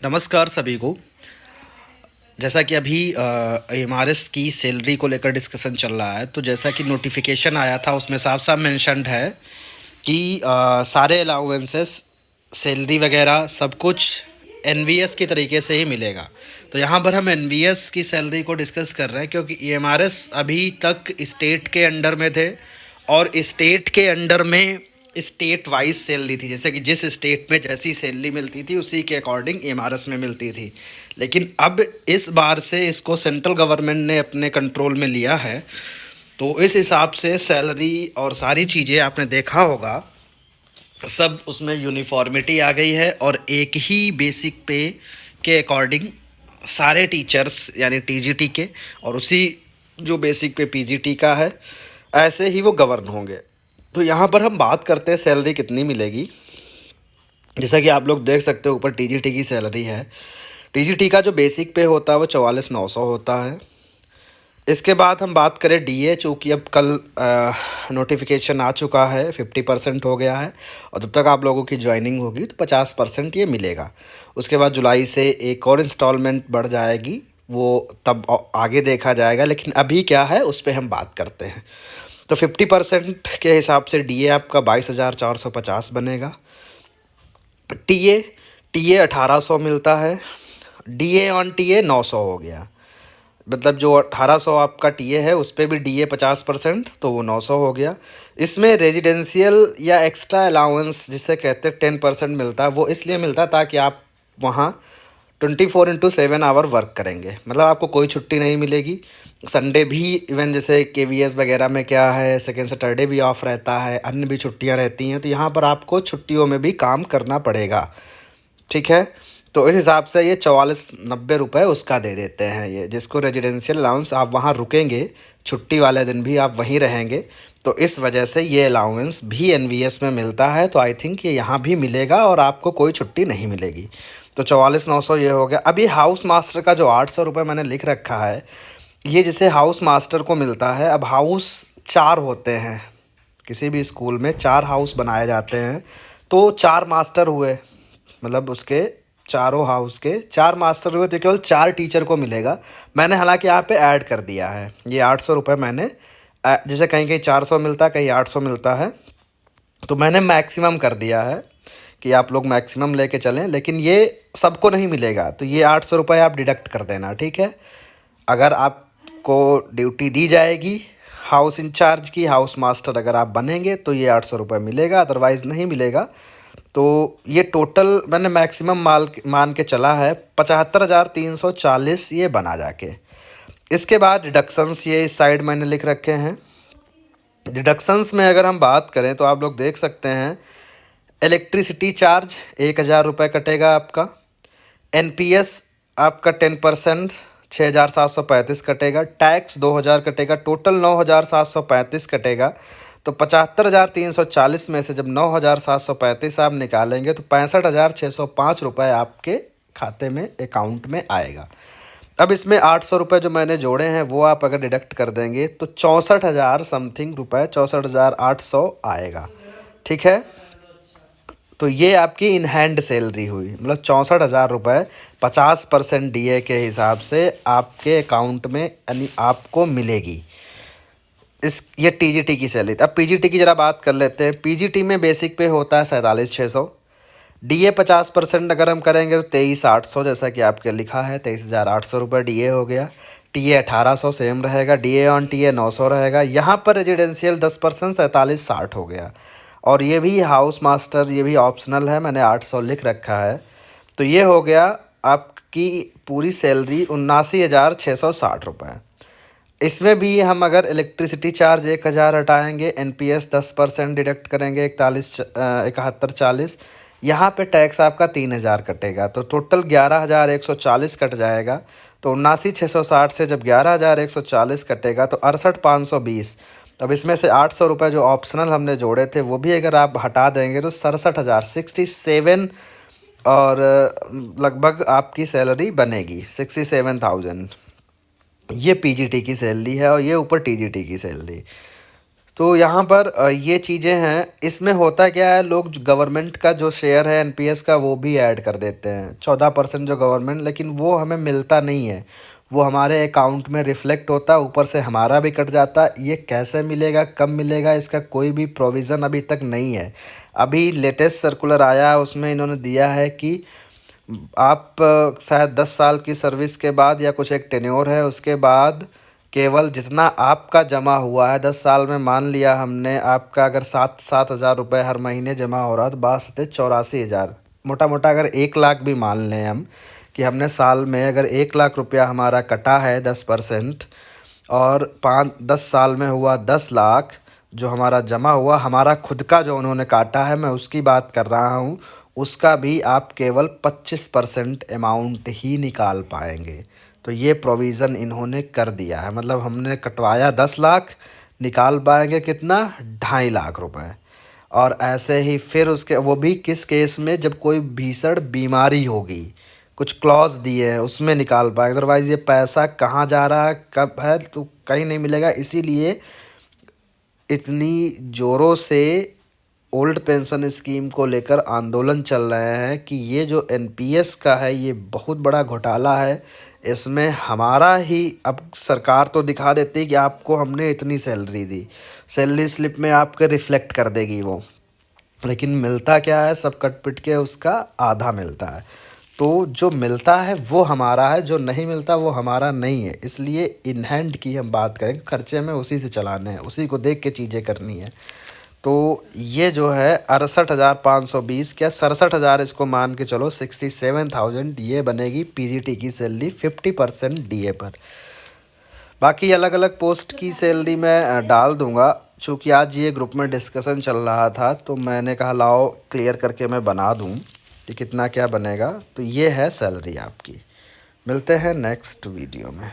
नमस्कार सभी को। जैसा कि अभी एमआरएस की सैलरी को लेकर डिस्कशन चल रहा है, तो जैसा कि नोटिफिकेशन आया था उसमें साफ साफ मेंशन्ड है कि सारे अलाउंसेस, सैलरी वगैरह सब कुछ एनवीएस की तरीके से ही मिलेगा। तो यहाँ पर हम एनवीएस की सैलरी को डिस्कस कर रहे हैं क्योंकि एमआरएस अभी तक स्टेट के अंडर में थे और स्टेट के अंडर में स्टेट वाइज सैलरी थी, जैसे कि जिस स्टेट में जैसी सैलरी मिलती थी उसी के अकॉर्डिंग एमआरएस में मिलती थी। लेकिन अब इस बार से इसको सेंट्रल गवर्नमेंट ने अपने कंट्रोल में लिया है, तो इस हिसाब से सैलरी और सारी चीज़ें आपने देखा होगा, सब उसमें यूनिफॉर्मिटी आ गई है और एक ही बेसिक पे के अकॉर्डिंग सारे टीचर्स यानी टीजीटी के और उसी जो बेसिक पे पीजीटी का है ऐसे ही वो गवर्न होंगे। तो यहाँ पर हम बात करते हैं सैलरी कितनी मिलेगी। जैसा कि आप लोग देख सकते हो ऊपर टीजीटी की सैलरी है। टीजीटी का जो बेसिक पे होता है वो 44,900 होता है। इसके बाद हम बात करें डीए, चूँकि अब कल नोटिफिकेशन आ चुका है, 50% हो गया है और जब तक आप लोगों की ज्वाइनिंग होगी तो 50% ये मिलेगा। उसके बाद जुलाई से एक और इंस्टॉलमेंट बढ़ जाएगी, वो तब आगे देखा जाएगा, लेकिन अभी क्या है उस पर हम बात करते हैं। तो 50% के हिसाब से डीए आपका 22,450 बनेगा। टीए टीए 1,800 मिलता है। डीए ऑन टीए 900 हो गया, मतलब जो 1,800 आपका टीए है उस पर भी डीए 50%, तो वो 900 हो गया। इसमें रेजिडेंशियल या एक्स्ट्रा अलाउंस जिसे कहते हैं 10% मिलता है। वो इसलिए मिलता है ताकि आप वहाँ 24/7 आवर वर्क करेंगे, मतलब आपको कोई छुट्टी नहीं मिलेगी। संडे भी इवन जैसे केवीएस वगैरह में क्या है, सेकेंड सैटरडे भी ऑफ रहता है, अन्य भी छुट्टियां रहती हैं, तो यहाँ पर आपको छुट्टियों में भी काम करना पड़ेगा। ठीक है, तो इस हिसाब से ये 4490 उसका दे देते हैं। ये जिसको रेजिडेंशियल अलाउंस, आप वहाँ रुकेंगे, छुट्टी वाले दिन भी आप वहीं रहेंगे, तो इस वजह से ये अलाउंस भी एनवीएस में मिलता है। तो आई थिंक ये यहाँ भी मिलेगा और आपको कोई छुट्टी नहीं मिलेगी। तो 44,900 ये हो गया। अभी हाउस मास्टर का जो 800 मैंने लिख रखा है, ये जैसे हाउस मास्टर को मिलता है। अब हाउस 4 होते हैं, किसी भी स्कूल में 4 हाउस बनाए जाते हैं, तो 4 मास्टर हुए, मतलब उसके चारों हाउस के 4 मास्टर हुए, तो केवल 4 टीचर को मिलेगा। मैंने हालांकि यहाँ पे ऐड कर दिया है ये 800 मैंने, जैसे कहीं कहीं 400 मिलता है, कहीं 800 मिलता है, तो मैंने मैक्सिमम कर दिया है कि आप लोग मैक्सिमम लेके चलें। लेकिन ये सबको नहीं मिलेगा, तो ये 800 आप डिडक्ट कर देना, ठीक है। अगर आपको ड्यूटी दी जाएगी हाउस इंचार्ज की, हाउस मास्टर अगर आप बनेंगे, तो ये 800 मिलेगा, अदरवाइज़ नहीं मिलेगा। तो ये टोटल मैंने मैक्सिमम मान के चला है 75,340 ये बना जाके। इसके बाद डिडक्शंस ये इस साइड मैंने लिख रखे हैं। डिडक्शंस में अगर हम बात करें तो आप लोग देख सकते हैं, इलेक्ट्रिसिटी चार्ज 1,000 कटेगा आपका। एनपीएस आपका 10% 6,735 कटेगा। टैक्स 2,000 कटेगा, टोटल 9,735 कटेगा। तो 75,340 में से जब 9,735 आप निकालेंगे तो 65,605 आपके खाते में, अकाउंट में आएगा। अब इसमें 800 जो मैंने जोड़े हैं वो आप अगर डिडक्ट कर देंगे तो 64,000 समथिंग रुपये, 64,800 आएगा। ठीक है, तो ये आपकी इन हैंड सैलरी हुई, मतलब 64,000 50% डीए के हिसाब से आपके अकाउंट में यानी आपको मिलेगी। इस ये टीजीटी की सैलरी। अब पीजीटी की ज़रा बात कर लेते हैं। पीजीटी में बेसिक पे होता है 47,600। डीए 50% अगर हम करेंगे तो 23,800, जैसा कि आपके लिखा है 23,800 डीए हो गया। टीए 1,800 सेम रहेगा, डीए ऑन टीए 900 रहेगा। यहाँ पर रेजिडेंशियल 10% 47,60 हो गया। और ये भी हाउस मास्टर, ये भी ऑप्शनल है, मैंने 800 लिख रखा है। तो ये हो गया आपकी पूरी सैलरी 79,660 इसमें भी हम अगर इलेक्ट्रिसिटी चार्ज 1,000 हटाएंगे, एनपीएस 10% डिडक्ट करेंगे 71,40, यहाँ पे टैक्स आपका 3,000 कटेगा, तो टोटल 11,140 कट जाएगा। तो 79,660 से जब 11,140 कटेगा तो 68,520। अब इसमें से 800 जो ऑप्शनल हमने जोड़े थे वो भी अगर आप हटा देंगे तो 67,000 67 और लगभग आपकी सैलरी बनेगी 67,000। ये पीजीटी की सैलरी है और ये ऊपर टीजीटी की सैलरी। तो यहाँ पर ये चीज़ें हैं। इसमें होता क्या है, लोग गवर्नमेंट का जो शेयर है एनपीएस का वो भी ऐड कर देते हैं 14% जो गवर्नमेंट, लेकिन वो हमें मिलता नहीं है। वो हमारे अकाउंट में रिफ्लेक्ट होता है, ऊपर से हमारा भी कट जाता है। ये कैसे मिलेगा, कब मिलेगा, इसका कोई भी प्रोविज़न अभी तक नहीं है। अभी लेटेस्ट सर्कुलर आया है, उसमें इन्होंने दिया है कि आप शायद 10 साल की सर्विस के बाद या कुछ एक टेन्योर है उसके बाद केवल जितना आपका जमा हुआ है 10 साल में, मान लिया हमने आपका अगर 7,000 रुपये हर महीने जमा हो रहा है तो 62,84,000, मोटा मोटा अगर 1 लाख भी मान लें हम कि हमने साल में अगर 1 लाख रुपया हमारा कटा है 10%, और 10 साल में हुआ 10 लाख जो हमारा जमा हुआ, हमारा खुद का जो उन्होंने काटा है, मैं उसकी बात कर रहा हूँ, उसका भी आप केवल 25% अमाउंट ही निकाल पाएंगे। तो ये प्रोविज़न इन्होंने कर दिया है, मतलब हमने कटवाया 10 लाख, निकाल पाएंगे कितना, 2.5 लाख रुपए। और ऐसे ही फिर उसके, वो भी किस केस में, जब कोई भीषण बीमारी होगी, कुछ क्लॉज दिए हैं उसमें निकाल पाए, अदरवाइज़ ये पैसा कहाँ जा रहा है, कब है, तो कहीं नहीं मिलेगा। इसीलिए इतनी ज़ोरों से ओल्ड पेंशन स्कीम को लेकर आंदोलन चल रहे हैं कि ये जो एनपीएस का है ये बहुत बड़ा घोटाला है। इसमें हमारा ही, अब सरकार तो दिखा देती है कि आपको हमने इतनी सैलरी दी, सैलरी स्लिप में आपके रिफ्लेक्ट कर देगी वो, लेकिन मिलता क्या है, सब कट पिट के उसका आधा मिलता है। तो जो मिलता है वो हमारा है, जो नहीं मिलता वो हमारा नहीं है। इसलिए इन हैंड की हम बात करें, खर्चे में उसी से चलाने हैं, उसी को देख के चीज़ें करनी है। तो ये जो है 68,520 क्या 67,000, इसको मान के चलो 67,000, ये बनेगी पीजीटी की सैलरी 50% डीए पर। बाकी अलग अलग पोस्ट की सैलरी मैं डाल दूंगा। चूँकि आज ये ग्रुप में डिस्कशन चल रहा था तो मैंने कहा लाओ क्लियर करके मैं बना दूं कि कितना क्या बनेगा। तो ये है सैलरी आपकी। मिलते हैं नेक्स्ट वीडियो में।